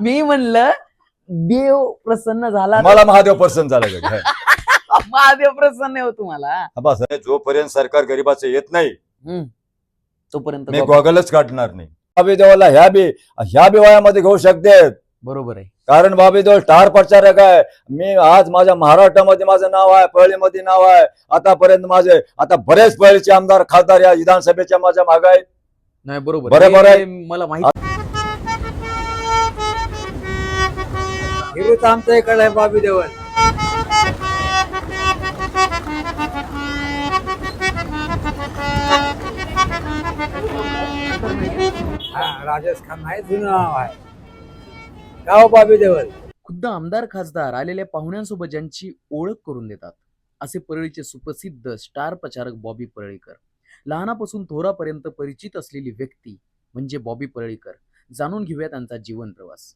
मी म्हणलं देव प्रसन्न झाला. मला महादेव प्रसन्न झाला का? महादेव प्रसन्न आहे हो तुम्हाला. बस जोपर्यंत सरकार गरिबाचं येत नाही तोपर्यंत मी गॉगलच काढणार नाही. बाबी देवाला ह्या बी वयामध्ये घेऊ शकते. बरोबर आहे. कारण बाबी देव स्टार प्रचारक आहे. मी आज माझ्या महाराष्ट्रामध्ये माझं नाव आहे, परळीमध्ये नाव आहे. आतापर्यंत माझे आता बरेच परळीचे आमदार खासदार या विधानसभेच्या माझ्या मागे आहेत. नाही बरोबर बरोबर आहे. मला माहिती हिरूच आमच्या इकडे आहे बाबी देवल. राजेश खन्ना आहे, जुनं नाव आहे गाव बाबी देवल. खुद्द आमदार खासदार आलेल्या पाहुण्यांसोबत ज्यांची ओळख करून देतात असे परळीचे सुप्रसिद्ध स्टार प्रचारक बॉबी परळीकर. लहानापासून थोरापर्यंत परिचित असलेली व्यक्ती म्हणजे बॉबी परळीकर. जाणून घेऊया त्यांचा जीवन प्रवास.